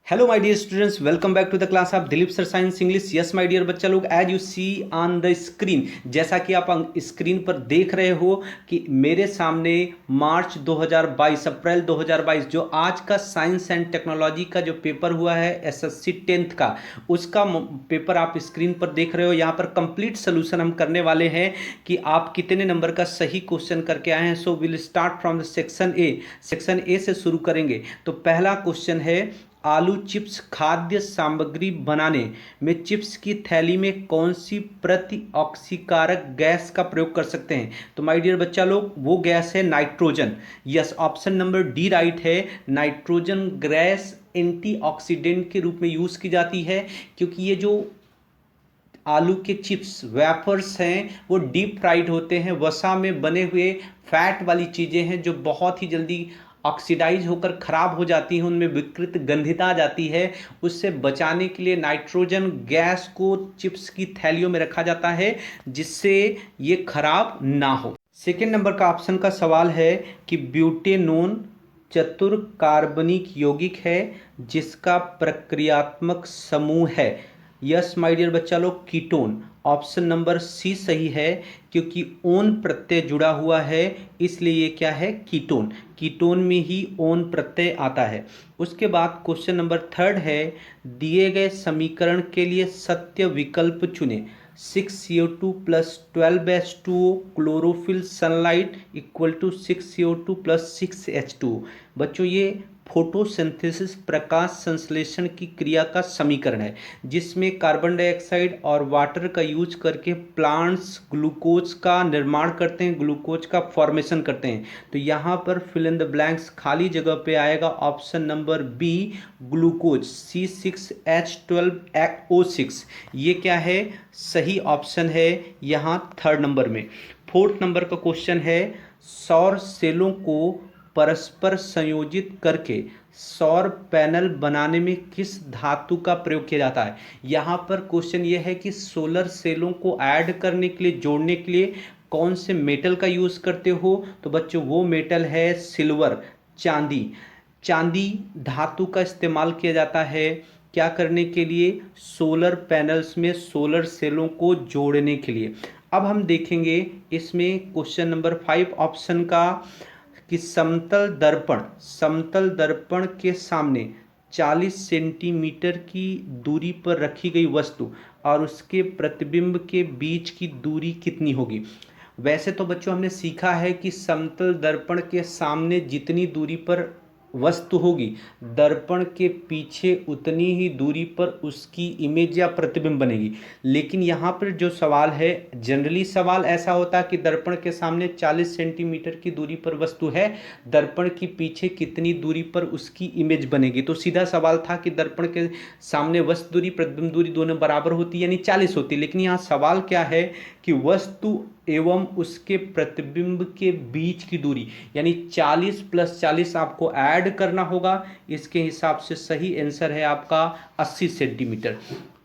Hello my dear students, welcome back to the class of Dilip sir science English. Yes my dear बच्चा लोग, as you see on the screen, जैसा कि आप screen पर देख रहे हो कि मेरे सामने मार्च 2022 अप्रैल 2022 जो आज का साइंस एंड टेक्नोलॉजी का जो पेपर हुआ है एसएससी 10th का, उसका पेपर आप स्क्रीन पर देख रहे हो। यहाँ पर कंप्लीट सोल्यूशन हम करने वाले हैं कि आप कितने नंबर का सही क्वेश्चन करके आए हैं। So will start from the section A. Section A से शुरू करेंगे। तो पहला क्वेश्चन है, आलू चिप्स खाद्य सामग्री बनाने में चिप्स की थैली में कौन सी प्रति ऑक्सीकारक गैस का प्रयोग कर सकते हैं। तो माय डियर बच्चा लोग, वो गैस है nitrogen. Yes, option number D right है। नाइट्रोजन गैस एंटीऑक्सीडेंट के रूप में यूज की जाती है, क्योंकि ये जो आलू के चिप्स वेफर्स हैं वो डीप फ्राइड होते हैं, वसा में बने हुए फैट वाली चीज़ें हैं जो बहुत ही जल्दी ऑक्सीडाइज होकर ख़राब हो जाती हैं, उनमें विकृत गंधिता आ जाती है। उससे बचाने के लिए नाइट्रोजन गैस को चिप्स की थैलियों में रखा जाता है जिससे ये खराब ना हो। सेकेंड नंबर का ऑप्शन का सवाल है कि ब्यूटेनोन चतुर कार्बनिक यौगिक है जिसका प्रक्रियात्मक समूह है। यस माय डियर बच्चा लोग, कीटोन। ऑप्शन नंबर सी सही है, क्योंकि ओन प्रत्यय जुड़ा हुआ है इसलिए ये क्या है, कीटोन। कीटोन में ही ओन प्रत्यय आता है। उसके बाद क्वेश्चन नंबर थर्ड है, दिए गए समीकरण के लिए सत्य विकल्प चुने। 6CO2 plus 12H2O chlorophyll sunlight equal to 6CO2 plus 6H2O। बच्चों, ये फोटोसिंथेसिस प्रकाश संश्लेषण की क्रिया का समीकरण है जिसमें कार्बन डाइऑक्साइड और वाटर का यूज करके प्लांट्स ग्लूकोज का निर्माण करते हैं, ग्लूकोज का फॉर्मेशन करते हैं। तो यहाँ पर फिल इन द ब्लैंक्स खाली जगह पे आएगा option number B, glucose C6H12O6। ये क्या है, सही ऑप्शन है यहाँ थर्ड नंबर में। फोर्थ नंबर का क्वेश्चन है, सौर सेलों को परस्पर संयोजित करके सौर पैनल बनाने में किस धातु का प्रयोग किया जाता है। यहाँ पर क्वेश्चन ये है कि सोलर सेलों को ऐड करने के लिए, जोड़ने के लिए कौन से मेटल का यूज करते हो। तो बच्चों, वो मेटल है सिल्वर, चांदी। चांदी धातु का इस्तेमाल किया जाता है क्या करने के लिए, सोलर पैनल्स में सोलर सेलों को जोड़ने के लिए। अब हम देखेंगे इसमें क्वेश्चन नंबर 5 ऑप्शन का कि समतल दर्पण के सामने 40 सेंटीमीटर की दूरी पर रखी गई वस्तु और उसके प्रतिबिंब के बीच की दूरी कितनी होगी। वैसे तो बच्चों हमने सीखा है कि समतल दर्पण के सामने जितनी दूरी पर वस्तु होगी, दर्पण के पीछे उतनी ही दूरी पर उसकी इमेज या प्रतिबिंब बनेगी। लेकिन यहाँ पर जो सवाल है, जनरली सवाल ऐसा होता है कि दर्पण के सामने 40 सेंटीमीटर की दूरी पर वस्तु है, दर्पण के पीछे कितनी दूरी पर उसकी इमेज बनेगी। तो सीधा सवाल था कि दर्पण के सामने वस्तु दूरी प्रतिबिंब दूरी दोनों बराबर होती यानी 40 होती। लेकिन यहाँ सवाल क्या है कि वस्तु एवं उसके प्रतिबिंब के बीच की दूरी, यानी 40 प्लस 40 आपको ऐड करना होगा। इसके हिसाब से सही आंसर है आपका 80 सेंटीमीटर।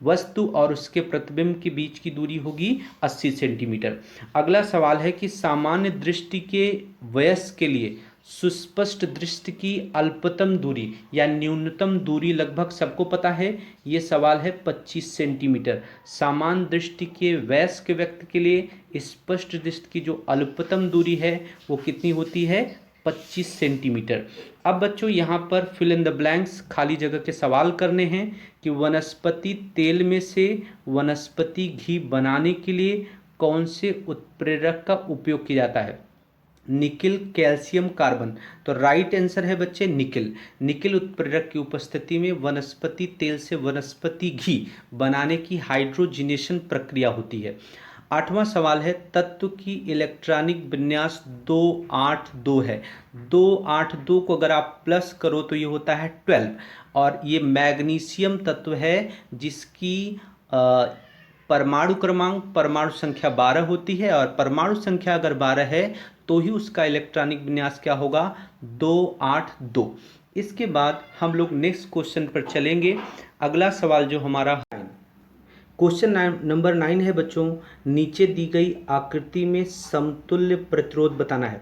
वस्तु और उसके प्रतिबिंब के बीच की दूरी होगी 80 सेंटीमीटर। अगला सवाल है कि सामान्य दृष्टि के वयस्क के लिए सुस्पष्ट दृष्टि की अल्पतम दूरी या न्यूनतम दूरी लगभग सबको पता है। ये सवाल है 25 सेंटीमीटर। सामान्य दृष्टि के वयस्क व्यक्ति के लिए स्पष्ट दृष्टि की जो अल्पतम दूरी है वो कितनी होती है, 25 सेंटीमीटर। अब बच्चों यहाँ पर फिल इन द ब्लैंक्स खाली जगह के सवाल करने हैं कि वनस्पति तेल में से वनस्पति घी बनाने के लिए कौन से उत्प्रेरक का उपयोग किया जाता है। Nickel, calcium, carbon. तो राइट आंसर है बच्चे निकिल। निकिल उत्प्रेरक की उपस्थिति में वनस्पति तेल से वनस्पति घी बनाने की हाइड्रोजिनेशन प्रक्रिया होती है। आठवां सवाल है, तत्व की इलेक्ट्रॉनिक विन्यास 282 है। 282 को अगर आप प्लस करो तो ये होता है 12, और ये मैग्नीशियम तत्व है जिसकी परमाणु क्रमांक परमाणु संख्या 12 होती है, और परमाणु संख्या अगर 12 है तो ही उसका इलेक्ट्रॉनिक विन्यास क्या होगा, 282। इसके बाद हम लोग नेक्स्ट क्वेश्चन पर चलेंगे। अगला सवाल जो हमारा क्वेश्चन नंबर 9 है बच्चों, नीचे दी गई आकृति में समतुल्य प्रतिरोध बताना है।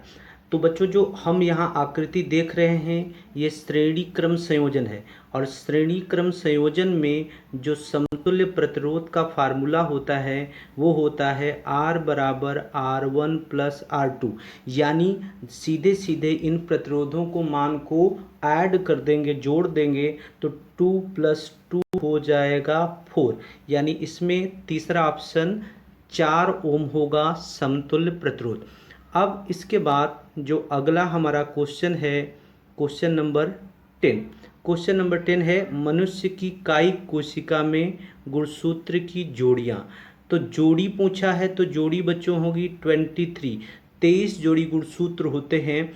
तो बच्चों जो हम यहाँ आकृति देख रहे हैं ये श्रेणी क्रम संयोजन है, और श्रेणी क्रम संयोजन में जो समतुल्य प्रतिरोध का फार्मूला होता है वो होता है R बराबर R1 प्लस R2, यानी सीधे सीधे इन प्रतिरोधों को मान को ऐड कर देंगे, जोड़ देंगे तो 2 + 2 हो जाएगा 4, यानी इसमें तीसरा ऑप्शन 4 ओम होगा समतुल्य प्रतिरोध। अब इसके बाद जो अगला हमारा क्वेश्चन है, क्वेश्चन नंबर 10। क्वेश्चन नंबर 10 है मनुष्य की कायिक कोशिका में गुणसूत्र की जोड़ियाँ। तो जोड़ी पूछा है तो जोड़ी बच्चों होगी 23 जोड़ी गुणसूत्र होते हैं।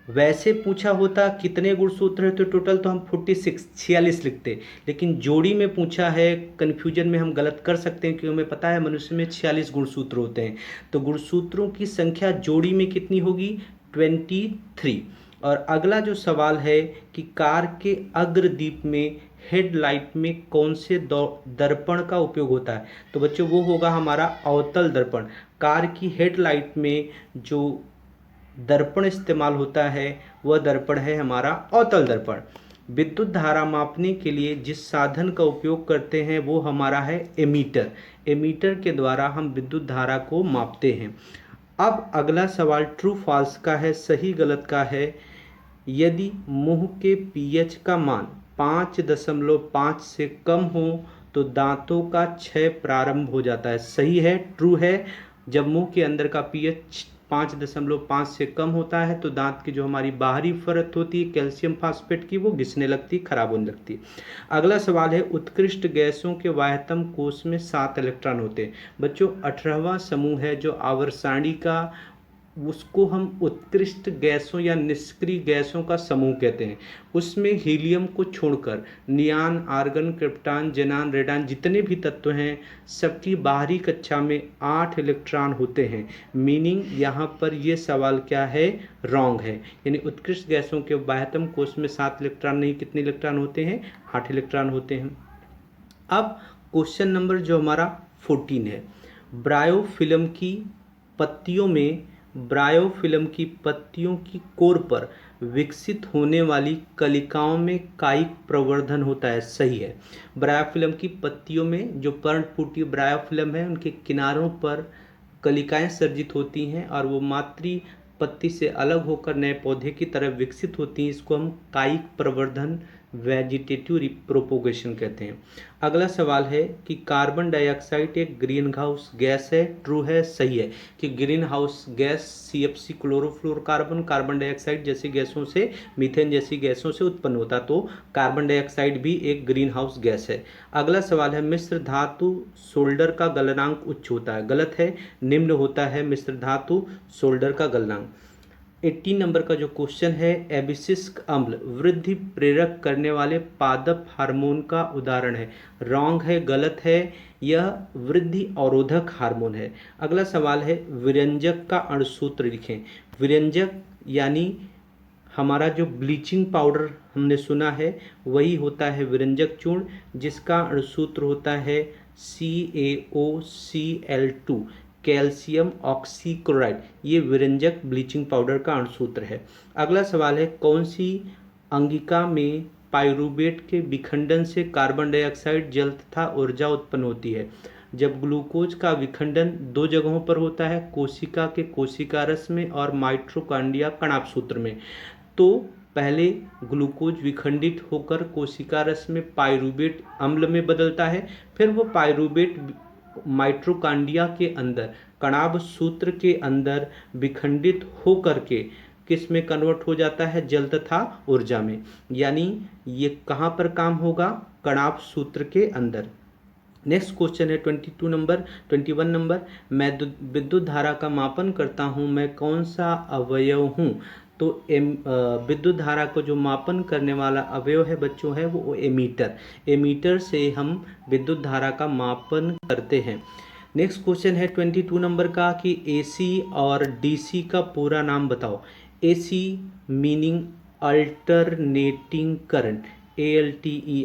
वैसे पूछा होता कितने गुणसूत्र है तो टोटल तो हम 46 लिखते, लेकिन जोड़ी में पूछा है, कन्फ्यूजन में हम गलत कर सकते हैं क्योंकि हमें पता है मनुष्य में 46 गुणसूत्र होते हैं। तो गुणसूत्रों की संख्या जोड़ी में कितनी होगी 23। और अगला जो सवाल है कि कार के अग्रदीप में हेडलाइट में कौन से दर्पण का उपयोग होता है, तो बच्चों वो होगा हमारा अवतल दर्पण। कार की हेडलाइट में जो दर्पण इस्तेमाल होता है वह दर्पण है हमारा अवतल दर्पण। विद्युत धारा मापने के लिए जिस साधन का उपयोग करते हैं वो हमारा है एमीटर। एमीटर के द्वारा हम विद्युत धारा को मापते हैं। अब अगला सवाल ट्रू फॉल्स का है, सही गलत का है। यदि मुंह के पीएच का मान 5.5 से कम हो तो दांतों का क्षय प्रारंभ हो जाता है। सही है, ट्रू है। जब मुंह के अंदर का पीएच 5.5 से कम होता है तो दांत की जो हमारी बाहरी परत होती है कैल्शियम फास्फेट की वो घिसने लगती, खराब होने लगती है। अगला सवाल है उत्कृष्ट गैसों के वाह्यतम कोश में 7 इलेक्ट्रॉन होते हैं। बच्चों 18वां समूह है जो आवर्त सारणी का, उसको हम उत्कृष्ट गैसों या निष्क्रिय गैसों का समूह कहते हैं। उसमें हीलियम को छोड़कर नियान, आर्गन, क्रिप्टॉन, जेनान, रेडान जितने भी तत्व हैं सबकी बाहरी कक्षा में 8 इलेक्ट्रॉन होते हैं। मीनिंग यहाँ पर ये सवाल क्या है, रॉन्ग है। यानी उत्कृष्ट गैसों के बाह्यतम कोश में 7 इलेक्ट्रॉन नहीं, कितने इलेक्ट्रॉन होते हैं, 8 इलेक्ट्रॉन होते हैं। अब क्वेश्चन नंबर जो हमारा 14 है, ब्रायोफिल्म की पत्तियों की कोर पर विकसित होने वाली कलिकाओं में कायिक प्रवर्धन होता है। सही है। ब्रायोफिल्म की पत्तियों में जो पर्णपुटी ब्रायोफिल्म है उनके किनारों पर कलिकाएं सर्जित होती हैं और वो मातृ पत्ती से अलग होकर नए पौधे की तरह विकसित होती हैं। इसको हम कायिक प्रवर्धन, वेजिटेटिव रिप्रोपोगेशन कहते हैं। अगला सवाल है कि कार्बन डाइऑक्साइड एक ग्रीन हाउस गैस है। ट्रू है, सही है कि green house gas CFC chlorofluorocarbon carbon dioxide जैसी गैसों से, मीथेन जैसी गैसों से उत्पन्न होता, तो कार्बन डाइऑक्साइड भी एक ग्रीन हाउस गैस है। अगला सवाल है मिश्र धातु सोल्डर का गलनांक उच्च होता है। गलत है, निम्न होता है मिश्र धातु सोल्डर का गलनांक। 18 नंबर का जो क्वेश्चन है, एबिसिस्क अम्ल वृद्धि प्रेरक करने वाले पादप हार्मोन का उदाहरण है। रॉन्ग है, गलत है, यह वृद्धि अवरोधक हार्मोन है। अगला सवाल है विरंजक का अणुसूत्र लिखें। विरंजक यानी हमारा जो ब्लीचिंग पाउडर हमने सुना है वही होता है विरंजक चूर्ण, जिसका अणुसूत्र होता है CaOCl2, कैल्शियम ऑक्सीक्लोराइड। ये विरंजक ब्लीचिंग पाउडर का अणुसूत्र है। अगला सवाल है कौन सी अंगिका में पाइरूवेट के विखंडन से कार्बन डाइऑक्साइड, जल तथा ऊर्जा उत्पन्न होती है। जब ग्लूकोज का विखंडन 2 जगहों पर होता है, कोशिका के कोशिका रस में और माइटोकॉन्ड्रिया कणाभ सूत्र में। तो पहले ग्लूकोज विखंडित होकर कोशिका रस में पाइरूवेट अम्ल में बदलता है, फिर वो पाइरूवेट माइटोकॉन्ड्रिया के अंदर कणाभ सूत्र के अंदर विखंडित होकर के किस में कन्वर्ट हो जाता है, जल तथा ऊर्जा में। यानी ये कहाँ पर काम होगा, कणाभ सूत्र के अंदर। नेक्स्ट क्वेश्चन है 21 नंबर, मैं विद्युत धारा का मापन करता हूँ, मैं कौन सा अवयव हूँ। तो विद्युत धारा को जो मापन करने वाला अवयव है बच्चों है वो एमीटर। एमीटर से हम विद्युत धारा का मापन करते हैं। नेक्स्ट क्वेश्चन है 22 नंबर का कि AC और DC का पूरा नाम बताओ। AC meaning alternating current, ALTERNATING,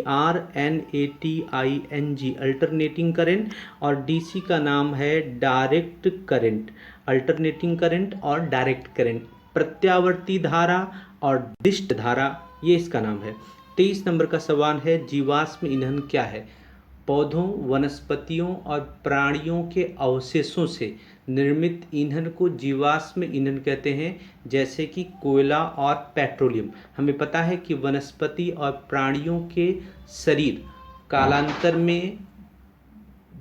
alternating current, और DC का नाम है डायरेक्ट करंट, अल्टरनेटिंग करंट और डायरेक्ट करंट। प्रत्यावर्ती धारा और डिस्ट धारा, ये इसका नाम है। 23 नंबर का सवाल है जीवाश्म ईंधन क्या है? पौधों, वनस्पतियों और प्राणियों के अवशेषों से निर्मित ईंधन को जीवाश्म ईंधन कहते हैं, जैसे कि कोयला और पेट्रोलियम। हमें पता है कि वनस्पति और प्राणियों के शरीर कालांतर में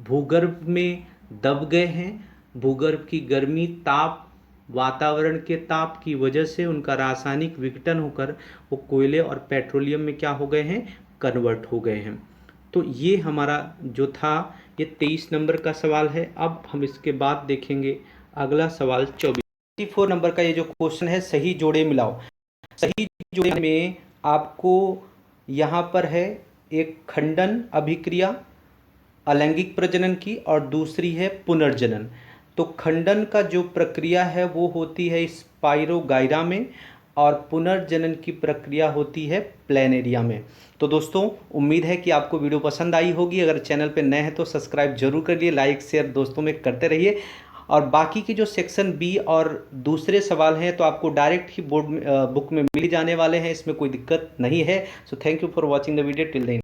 भूगर्भ में दब गए हैं। भूगर्भ की गर्मी, ताप, वातावरण के ताप की वजह से उनका रासायनिक विघटन होकर वो कोयले और पेट्रोलियम में क्या हो गए हैं? कन्वर्ट हो गए हैं। तो ये हमारा जो था ये 23 नंबर का सवाल है। अब हम इसके बाद देखेंगे अगला सवाल 24 नंबर का। ये जो क्वेश्चन है सही जोड़े मिलाओ। सही जोड़े में आपको यहाँ पर है एक खंडन अभिक्रिया अलैंगिक प्रजनन की और दूसरी है पुनर्जनन। तो खंडन का जो प्रक्रिया है वो होती है स्पाइरोगाइरा में और पुनर्जनन की प्रक्रिया होती है प्लेनेरिया में। तो दोस्तों उम्मीद है कि आपको वीडियो पसंद आई होगी। अगर चैनल पे नए हैं तो सब्सक्राइब जरूर करिए, लाइक शेयर दोस्तों में करते रहिए। और बाकी की जो सेक्शन बी और दूसरे सवाल हैं तो आपको डायरेक्ट ही बोर्ड में बुक में मिल जाने वाले हैं, इसमें कोई दिक्कत नहीं है। So thank you for watching the video till then.